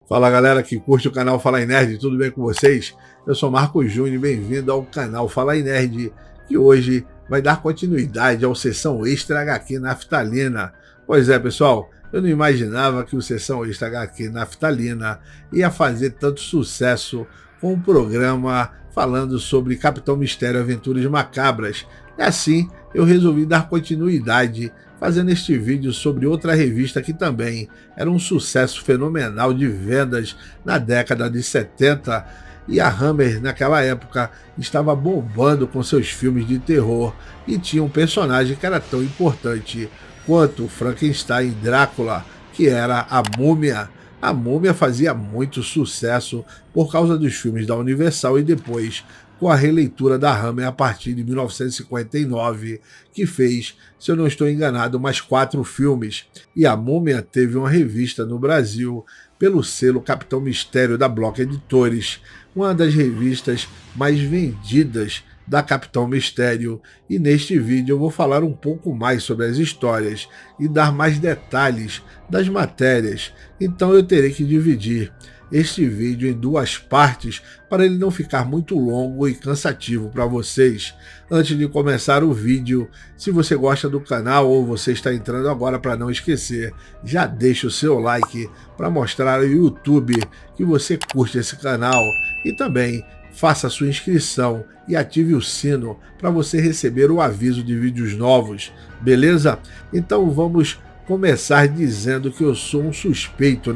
Fala galera que curte o canal Fala em Nerd, tudo bem com vocês? Eu sou Marcos Júnior, bem-vindo ao canal Fala em Nerd, que hoje vai dar continuidade ao Sessão Extra HQ Naftalina. Pois é, pessoal, eu não imaginava que o Sessão Extra HQ Naftalina ia fazer tanto sucesso com um programa falando sobre Capitão Mistério Aventuras Macabras. E assim, eu resolvi dar continuidade fazendo este vídeo sobre outra revista que também era um sucesso fenomenal de vendas na década de 70, e a Hammer naquela época estava bombando com seus filmes de terror e tinha um personagem que era tão importante quanto Frankenstein Drácula, que era a Múmia. A Múmia fazia muito sucesso por causa dos filmes da Universal e depois com a releitura da Hammer a partir de 1959, que fez, se eu não estou enganado, mais 4 filmes. E a Múmia teve uma revista no Brasil pelo selo Capitão Mistério da Block Editores, uma das revistas mais vendidas da Capitão Mistério, e neste vídeo eu vou falar um pouco mais sobre as histórias e dar mais detalhes das matérias. Então eu terei que dividir este vídeo em 2 partes para ele não ficar muito longo e cansativo para vocês. Antes de começar o vídeo, se você gosta do canal ou você está entrando agora, para não esquecer, já deixa o seu like para mostrar ao YouTube que você curte esse canal, e também faça a sua inscrição e ative o sino para você receber o aviso de vídeos novos, beleza? Então vamos começar dizendo que eu sou um suspeito,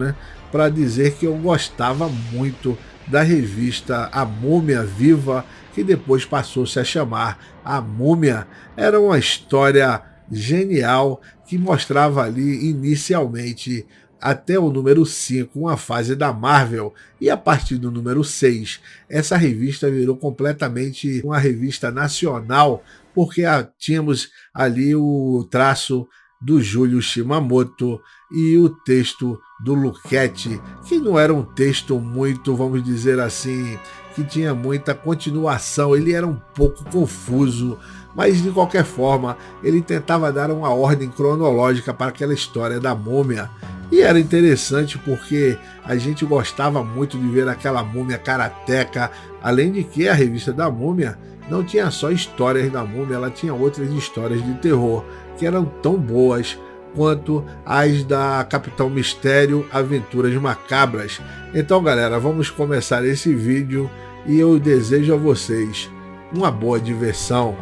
para dizer que eu gostava muito da revista A Múmia Viva, que depois passou-se a chamar A Múmia. Era uma história genial que mostrava ali inicialmente até o número 5, uma fase da Marvel, e a partir do número 6, essa revista virou completamente uma revista nacional, porque tínhamos ali o traço do Júlio Shimamoto e o texto do Luchetti, que não era um texto muito, vamos dizer assim, que tinha muita continuação, ele era um pouco confuso, mas de qualquer forma ele tentava dar uma ordem cronológica para aquela história da múmia. E era interessante porque a gente gostava muito de ver aquela múmia karateca, além de que a revista da Múmia não tinha só histórias da múmia, ela tinha outras histórias de terror que eram tão boas quanto as da Capitão Mistério Aventuras Macabras. Então galera, vamos começar esse vídeo e eu desejo a vocês uma boa diversão.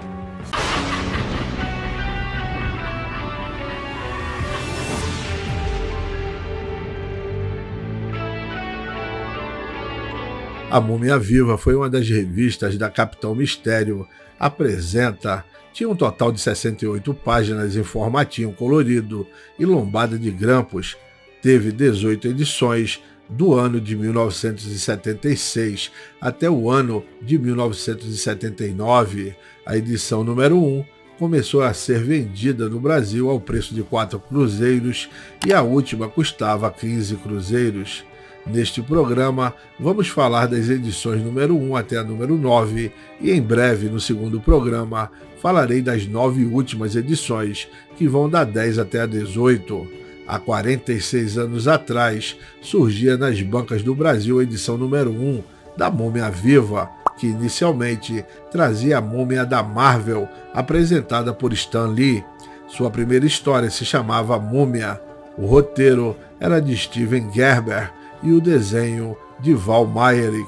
A Múmia Viva foi uma das revistas da Capitão Mistério. Tinha um total de 68 páginas em formatinho colorido e lombada de grampos. Teve 18 edições do ano de 1976 até o ano de 1979. A edição número 1 começou a ser vendida no Brasil ao preço de 4 cruzeiros e a última custava 15 cruzeiros. Neste programa, vamos falar das edições número 1 até a número 9 e em breve, no segundo programa, falarei das 9 últimas edições, que vão da 10 até a 18. Há 46 anos atrás, surgia nas bancas do Brasil a edição número 1 da Múmia Viva, que inicialmente trazia a múmia da Marvel, apresentada por Stan Lee. Sua primeira história se chamava Múmia. O roteiro era de Steven Gerber e o desenho de Val Mayerik.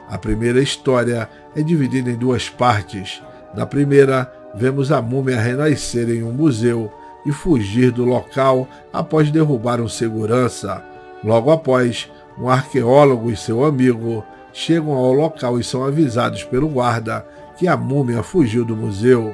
A primeira história é dividida em 2 partes. Na primeira, vemos a múmia renascer em um museu e fugir do local após derrubar um segurança. Logo após, um arqueólogo e seu amigo chegam ao local e são avisados pelo guarda que a múmia fugiu do museu.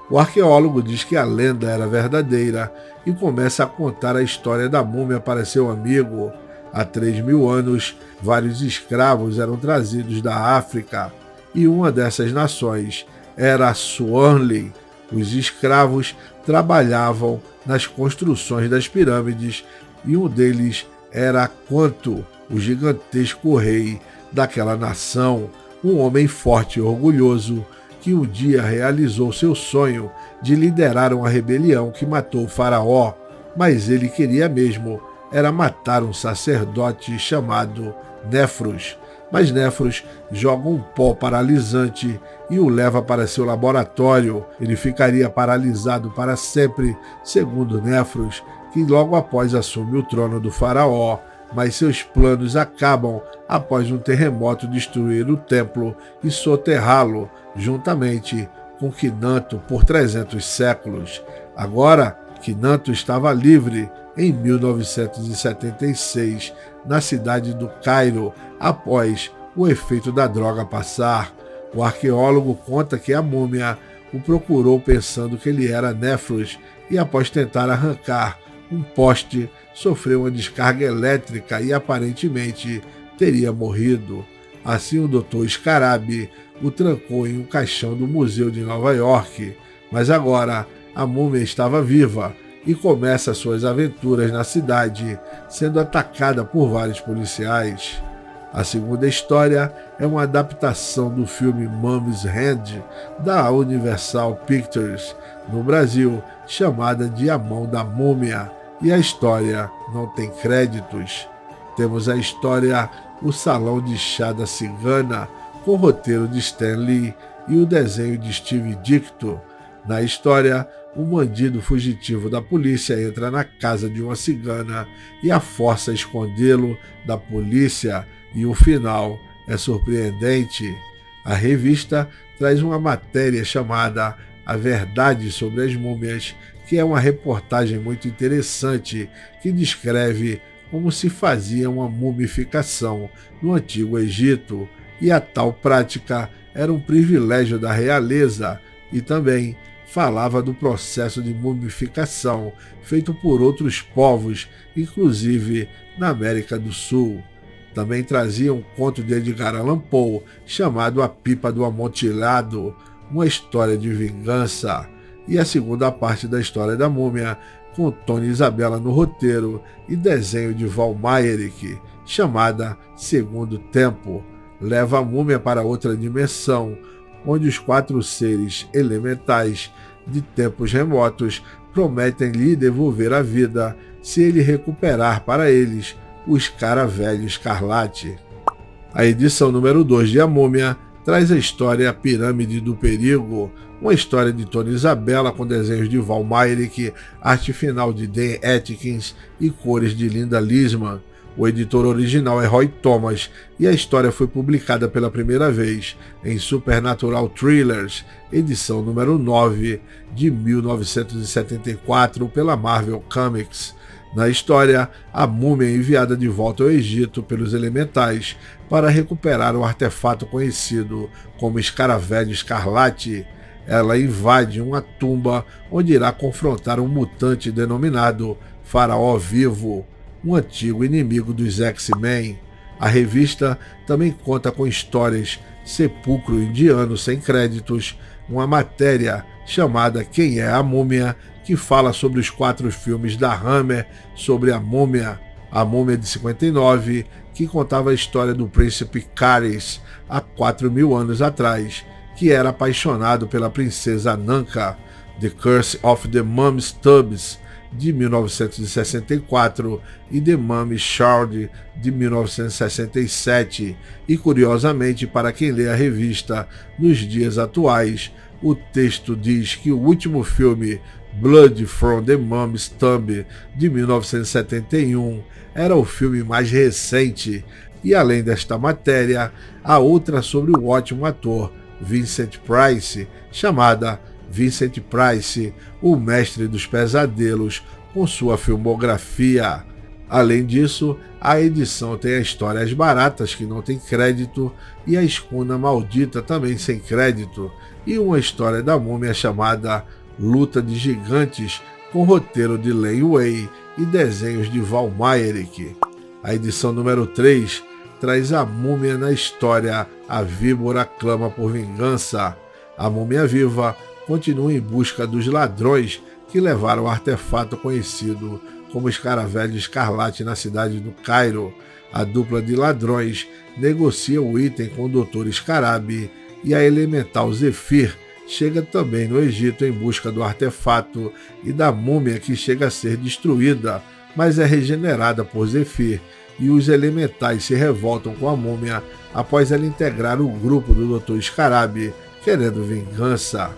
O arqueólogo diz que a lenda era verdadeira e começa a contar a história da múmia para seu amigo. Há 3.000 anos, vários escravos eram trazidos da África, e uma dessas nações era a Swanley. Os escravos trabalhavam nas construções das pirâmides, e um deles era Quanto, o gigantesco rei daquela nação, um homem forte e orgulhoso, que um dia realizou seu sonho de liderar uma rebelião que matou o faraó, mas ele queria mesmo era matar um sacerdote chamado Néfros. Mas Néfros joga um pó paralisante e o leva para seu laboratório. Ele ficaria paralisado para sempre, segundo Néfros, que logo após assume o trono do faraó, mas seus planos acabam após um terremoto destruir o templo e soterrá-lo, juntamente com Quinanto por 300 séculos. Agora, Quinanto estava livre em 1976, na cidade do Cairo, após o efeito da droga passar. O arqueólogo conta que a múmia o procurou pensando que ele era Néfros e, após tentar arrancar um poste, sofreu uma descarga elétrica e aparentemente teria morrido. Assim, o Dr. Scarabi o trancou em um caixão do Museu de Nova York, mas agora a múmia estava viva e começa suas aventuras na cidade, sendo atacada por vários policiais. A segunda história é uma adaptação do filme Mummy's Hand, da Universal Pictures, no Brasil, chamada de A Mão da Múmia, e a história não tem créditos. Temos a história O Salão de Chá da Cigana, com roteiro de Stan Lee e o desenho de Steve Ditko. Na história, um bandido fugitivo da polícia entra na casa de uma cigana e a força a escondê-lo da polícia, e o final é surpreendente. A revista traz uma matéria chamada A Verdade sobre as Múmias, que é uma reportagem muito interessante que descreve como se fazia uma mumificação no Antigo Egito, e a tal prática era um privilégio da realeza, e também falava do processo de mumificação feito por outros povos, inclusive na América do Sul. Também trazia um conto de Edgar Allan Poe chamado A Pipa do Amontilhado, uma história de vingança, e a segunda parte da história da múmia, com Tony Isabella no roteiro e desenho de Val Mayerik, chamada Segundo Tempo, leva a múmia para outra dimensão, onde os 4 seres elementais de tempos remotos prometem lhe devolver a vida se ele recuperar para eles o escaravelho escarlate. A edição número 2 de A Múmia traz a história A Pirâmide do Perigo, uma história de Tony Isabella com desenhos de Val Mayerik, arte final de Dan Atkins e cores de Linda Lisman. O editor original é Roy Thomas e a história foi publicada pela primeira vez em Supernatural Thrillers, edição número 9, de 1974, pela Marvel Comics. Na história, a múmia é enviada de volta ao Egito pelos elementais para recuperar o artefato conhecido como Escaravelho Escarlate. Ela invade uma tumba onde irá confrontar um mutante denominado Faraó Vivo, um antigo inimigo dos X-Men. A revista também conta com histórias Sepulcro Indiano sem créditos, uma matéria chamada Quem é a Múmia, que fala sobre os 4 filmes da Hammer sobre a múmia de 59, que contava a história do príncipe Caris há 4.000 anos atrás, que era apaixonado pela princesa Nanka. The Curse of the Mummy Stubbs, de 1964, e The Mummy Shard, de 1967, e curiosamente, para quem lê a revista nos dias atuais, o texto diz que o último filme, Blood from the Mummy's Tomb, de 1971, era o filme mais recente. E além desta matéria, há outra sobre o ótimo ator Vincent Price, chamada Vincent Price, o mestre dos pesadelos, com sua filmografia. Além disso, a edição tem a história As Baratas, que não tem crédito, e a Escuna Maldita, também sem crédito, e uma história da múmia chamada Luta de Gigantes, com roteiro de Len Wei e desenhos de Val Mayerik. A edição número 3 traz a múmia na história A Víbora Clama por Vingança. A múmia viva continua em busca dos ladrões que levaram o artefato conhecido como Escaravelho Escarlate na cidade do Cairo. A dupla de ladrões negocia o item com o Dr. Scarabi, e a elemental Zephyr chega também no Egito em busca do artefato e da múmia, que chega a ser destruída mas é regenerada por Zephyr e os elementais se revoltam com a múmia após ela integrar o grupo do Dr. Scarab, querendo vingança.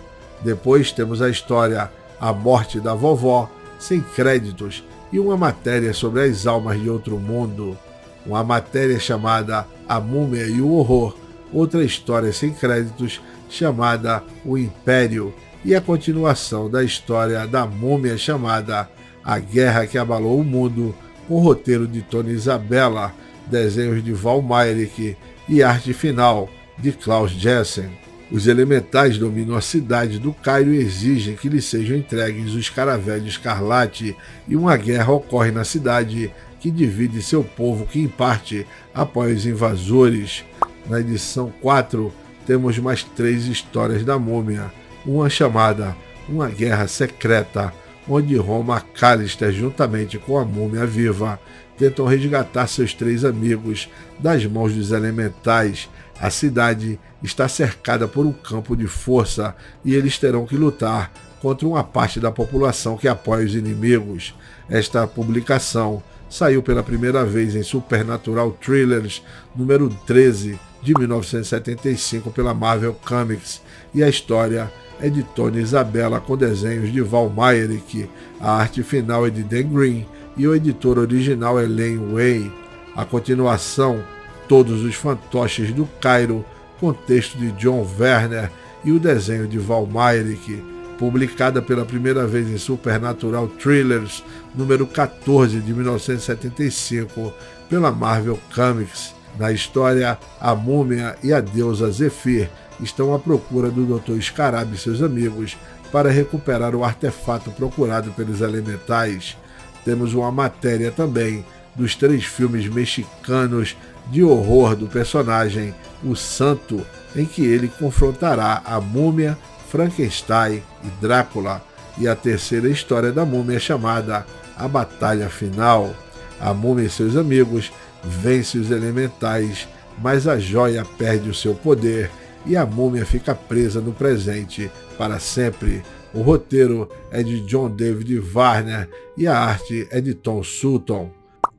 Depois temos a história A Morte da Vovó, sem créditos, e uma matéria sobre as almas de outro mundo. Uma matéria chamada A Múmia e o Horror, outra história sem créditos chamada O Império, e a continuação da história da múmia chamada A Guerra que Abalou o Mundo, com roteiro de Tony Isabella, desenhos de Val Mayerik e arte final de Klaus Jessen. Os elementais dominam a cidade do Cairo e exigem que lhes sejam entregues os Caravelhos Escarlate, e uma guerra ocorre na cidade que divide seu povo, que em parte apoia os invasores. Na edição 4 temos mais 3 histórias da múmia, uma chamada Uma Guerra Secreta, onde Roma Callister, juntamente com a múmia viva, tentam resgatar seus 3 amigos das mãos dos elementais. A cidade está cercada por um campo de força e eles terão que lutar contra uma parte da população que apoia os inimigos. Esta publicação saiu pela primeira vez em Supernatural Thrillers número 13 de 1975 pela Marvel Comics, e a história é de Tony Isabella com desenhos de Val Mayerik. A arte final é de Dan Green e o editor original é Len Wein. A continuação, Todos os Fantoches do Cairo, com texto de John Werner e o desenho de Val Mayerik, publicada pela primeira vez em Supernatural Thrillers número 14 de 1975 pela Marvel Comics. Na história, a múmia e a deusa Zephyr estão à procura do Dr. Scarab e seus amigos para recuperar o artefato procurado pelos elementais. Temos uma matéria também dos 3 filmes mexicanos de horror do personagem, o Santo, em que ele confrontará a múmia, Frankenstein e Drácula, e a terceira história da múmia chamada A Batalha Final. A múmia e seus amigos vencem os elementais, mas a joia perde o seu poder e a múmia fica presa no presente para sempre. O roteiro é de John David Warner e a arte é de Tom Sutton.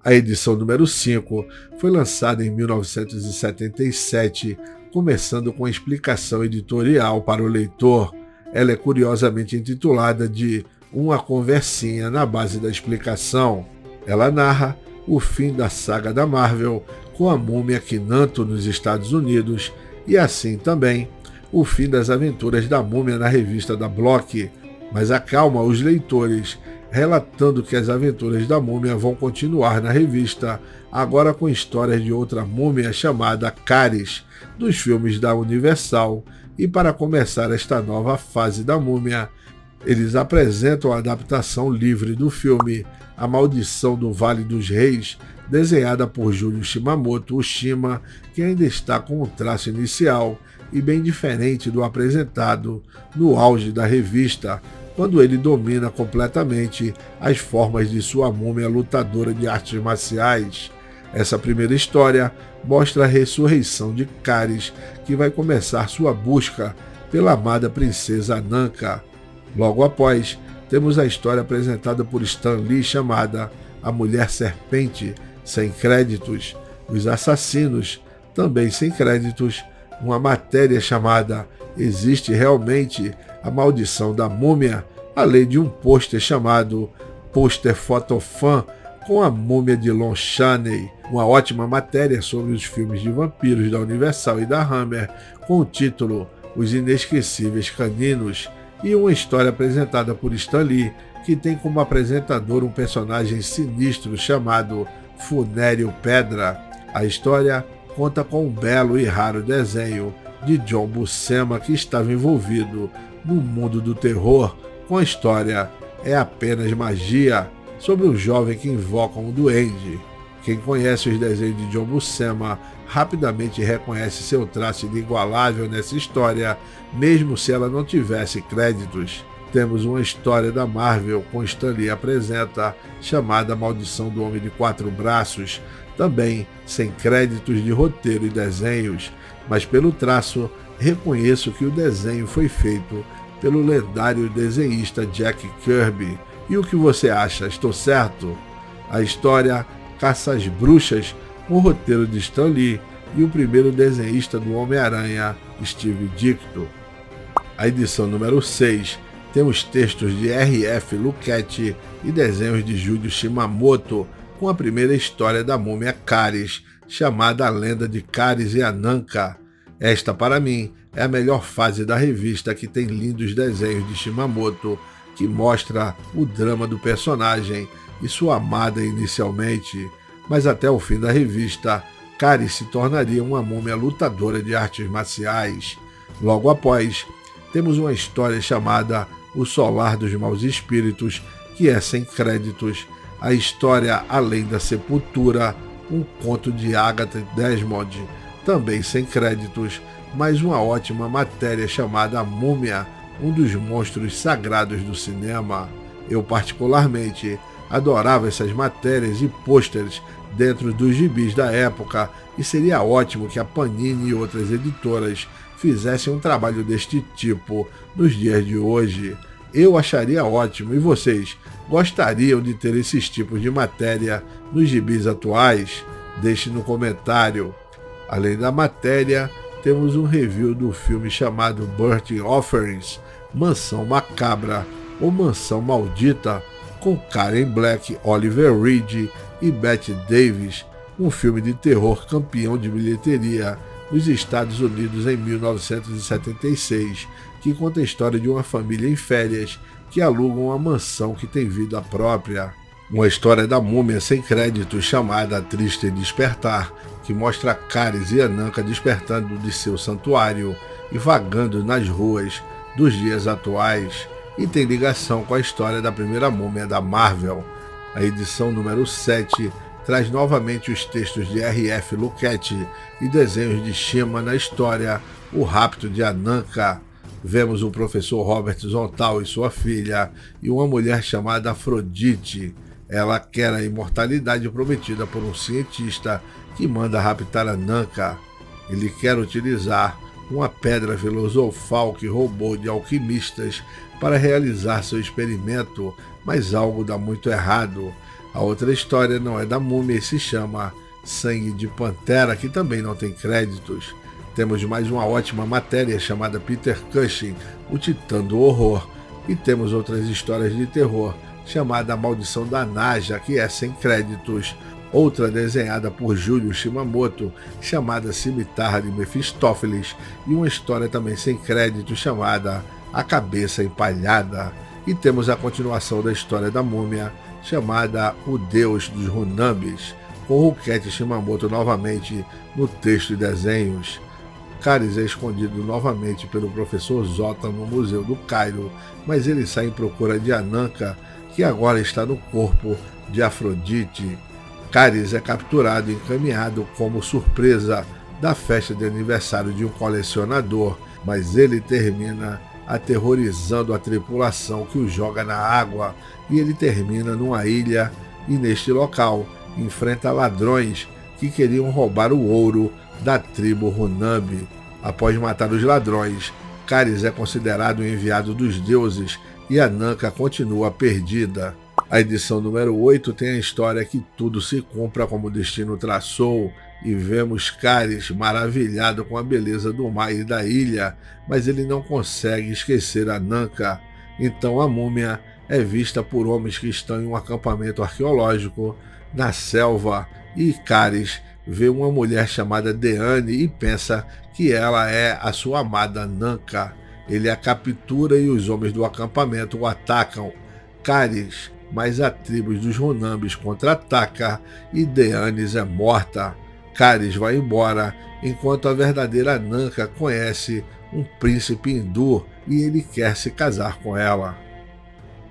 A edição número 5 foi lançada em 1977, começando com a explicação editorial para o leitor. Ela é curiosamente intitulada de Uma Conversinha na Base da Explicação. Ela narra o fim da saga da Marvel com a múmia Quinanto nos Estados Unidos e assim também o fim das aventuras da múmia na revista da Block, mas acalma os leitores, relatando que as aventuras da múmia vão continuar na revista, agora com histórias de outra múmia chamada Caris, dos filmes da Universal, e para começar esta nova fase da múmia, eles apresentam a adaptação livre do filme A Maldição do Vale dos Reis, desenhada por Júlio Shimamoto, o Shima, que ainda está com um traço inicial e bem diferente do apresentado no auge da revista, quando ele domina completamente as formas de sua múmia lutadora de artes marciais. Essa primeira história mostra a ressurreição de Caris, que vai começar sua busca pela amada princesa Nanka. Logo após, temos a história apresentada por Stan Lee chamada A Mulher Serpente, sem créditos, Os Assassinos, também sem créditos, uma matéria chamada Existe Realmente a Maldição da Múmia, além de um pôster chamado Pôster Photofan com a múmia de Lon Chaney, uma ótima matéria sobre os filmes de vampiros da Universal e da Hammer, com o título Os Inesquecíveis Caninos, e uma história apresentada por Stan Lee, que tem como apresentador um personagem sinistro chamado Funério Pedra. A história conta com um belo e raro desenho de John Buscema, que estava envolvido no mundo do terror, com a história É Apenas Magia, sobre um jovem que invoca um duende. Quem conhece os desenhos de John Buscema rapidamente reconhece seu traço inigualável nessa história, mesmo se ela não tivesse créditos. Temos uma história da Marvel com Stan Lee apresenta, chamada Maldição do Homem de Quatro Braços, também sem créditos de roteiro e desenhos, mas pelo traço reconheço que o desenho foi feito pelo lendário desenhista Jack Kirby. E o que você acha? Estou certo? A história Caça às Bruxas, com o roteiro de Stan Lee e o primeiro desenhista do Homem-Aranha, Steve Ditko. A edição número 6 tem os textos de R.F. Luquette e desenhos de Júlio Shimamoto, com a primeira história da múmia Caris, chamada A Lenda de Caris e Ananka. Esta, para mim, é a melhor fase da revista, que tem lindos desenhos de Shimamoto, que mostra o drama do personagem e sua amada inicialmente, mas até o fim da revista, Caris se tornaria uma múmia lutadora de artes marciais. Logo após, temos uma história chamada O Solar dos Maus Espíritos, que é sem créditos, a história Além da Sepultura, um conto de Agatha Desmond, também sem créditos, mas uma ótima matéria chamada A Múmia, um dos monstros sagrados do cinema. Eu particularmente adorava essas matérias e pôsteres dentro dos gibis da época, e seria ótimo que a Panini e outras editoras fizessem um trabalho deste tipo nos dias de hoje. Eu acharia ótimo, e vocês gostariam de ter esses tipos de matéria nos gibis atuais? Deixe no comentário. Além da matéria, temos um review do filme chamado Burnt Offerings, Mansão Macabra ou Mansão Maldita, com Karen Black, Oliver Reed e Bette Davis, um filme de terror campeão de bilheteria nos Estados Unidos em 1976, que conta a história de uma família em férias que alugam uma mansão que tem vida própria. Uma história da múmia sem créditos chamada Triste Despertar, que mostra Caris e Ananka despertando de seu santuário e vagando nas ruas dos dias atuais, e tem ligação com a história da primeira múmia da Marvel. A edição número 7 traz novamente os textos de R.F. Luquette e desenhos de Shima na história O Rapto de Ananka. Vemos o professor Robert Zontal e sua filha, e uma mulher chamada Afrodite. Ela quer a imortalidade prometida por um cientista que manda raptar Ananka. Ele quer utilizar uma pedra filosofal que roubou de alquimistas para realizar seu experimento, mas algo dá muito errado. A outra história não é da múmia e se chama Sangue de Pantera, que também não tem créditos. Temos mais uma ótima matéria chamada Peter Cushing, o Titã do Horror, e temos outras histórias de terror chamada A Maldição da Naja, que é sem créditos, outra desenhada por Júlio Shimamoto, chamada Cimitarra de Mefistófeles, e uma história também sem créditos chamada A Cabeça Empalhada. E temos a continuação da história da múmia, chamada O Deus dos Runambis, com Luquette e Shimamoto novamente no texto e desenhos. Caris é escondido novamente pelo professor Zota no Museu do Cairo, mas ele sai em procura de Ananka, que agora está no corpo de Afrodite. Caris é capturado e encaminhado como surpresa da festa de aniversário de um colecionador, mas ele termina aterrorizando a tripulação, que o joga na água, e ele termina numa ilha, e neste local enfrenta ladrões que queriam roubar o ouro da tribo Runambi. Após matar os ladrões, Caris é considerado o enviado dos deuses e Ananka continua perdida. A edição número 8 tem a história que tudo se cumpra como o destino traçou, e vemos Caris maravilhado com a beleza do mar e da ilha, mas ele não consegue esquecer Ananka. Então a múmia é vista por homens que estão em um acampamento arqueológico na selva, e Caris vê uma mulher chamada Deane e pensa que ela é a sua amada Ananka. Ele a captura e os homens do acampamento o atacam. Caris, mas a tribo dos Runambis contra-ataca e Deanes é morta. Caris vai embora, enquanto a verdadeira Ananka conhece um príncipe hindu e ele quer se casar com ela.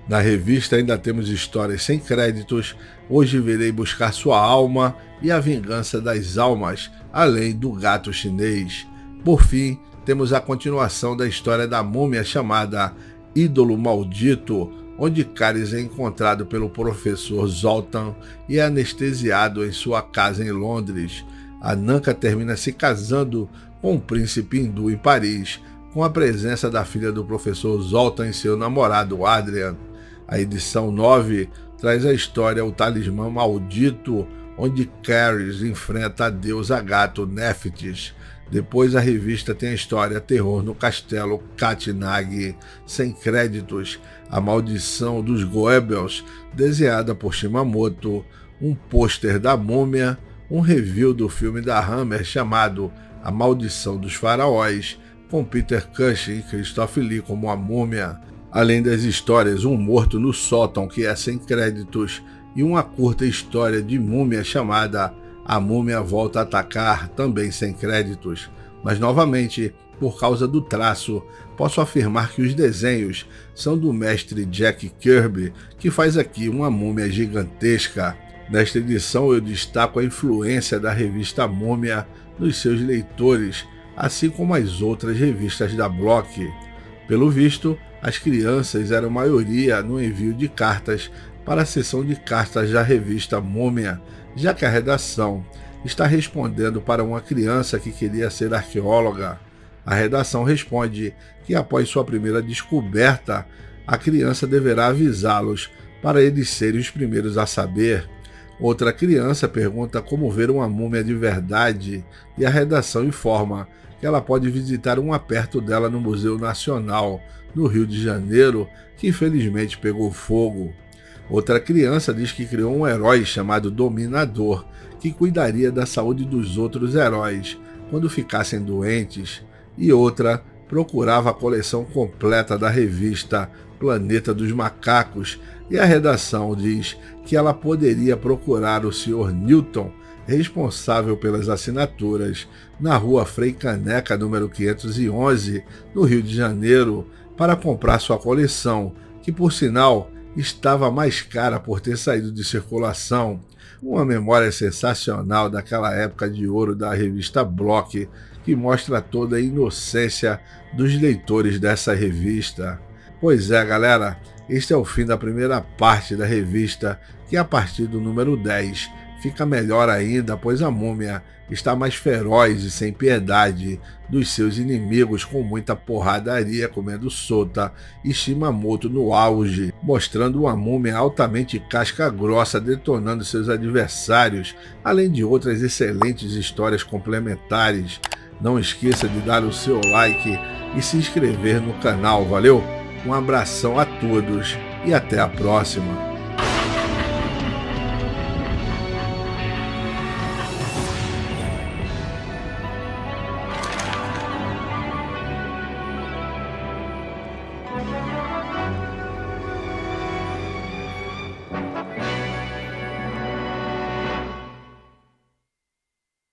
Na revista ainda temos histórias sem créditos, Hoje Virei Buscar Sua Alma e A Vingança das Almas, além do Gato Chinês. Por fim, temos a continuação da história da múmia chamada Ídolo Maldito, onde Caris é encontrado pelo professor Zoltan e é anestesiado em sua casa em Londres. Ananka termina se casando com um príncipe hindu em Paris, com a presença da filha do professor Zoltan e seu namorado Adrian. A edição 9 traz a história O Talismã Maldito, onde Caris enfrenta a deusa gato Nephthys. Depois a revista tem a história Terror no Castelo Katnag, sem créditos, A Maldição dos Goebbels, desenhada por Shimamoto, um pôster da múmia, um review do filme da Hammer chamado A Maldição dos Faraós, com Peter Cushing e Christopher Lee como a múmia, além das histórias Um Morto no Sótão, que é sem créditos, e uma curta história de múmia chamada A Múmia Volta a Atacar, também sem créditos. Mas novamente, por causa do traço, posso afirmar que os desenhos são do mestre Jack Kirby, que faz aqui uma múmia gigantesca. Nesta edição eu destaco a influência da revista Múmia nos seus leitores, assim como as outras revistas da Block. Pelo visto, as crianças eram maioria no envio de cartas para a seção de cartas da revista Múmia, já que a redação está respondendo para uma criança que queria ser arqueóloga. A redação responde que após sua primeira descoberta, a criança deverá avisá-los para eles serem os primeiros a saber. Outra criança pergunta como ver uma múmia de verdade e a redação informa que ela pode visitar uma perto dela no Museu Nacional, no Rio de Janeiro, que infelizmente pegou fogo. Outra criança diz que criou um herói chamado Dominador, que cuidaria da saúde dos outros heróis quando ficassem doentes, e outra procurava a coleção completa da revista Planeta dos Macacos, e a redação diz que ela poderia procurar o Sr. Newton, responsável pelas assinaturas, na rua Frei Caneca, número 511, no Rio de Janeiro, para comprar sua coleção, que por sinal estava mais cara por ter saído de circulação. Uma memória sensacional daquela época de ouro da revista Block, que mostra toda a inocência dos leitores dessa revista. Pois é, galera, este é o fim da primeira parte da revista, que a partir do número 10 fica melhor ainda, pois a múmia está mais feroz e sem piedade dos seus inimigos, com muita porradaria comendo solta, e Shimamoto no auge, mostrando uma múmia altamente casca grossa detonando seus adversários, além de outras excelentes histórias complementares. Não esqueça de dar o seu like e se inscrever no canal, valeu? Um abração a todos e até a próxima!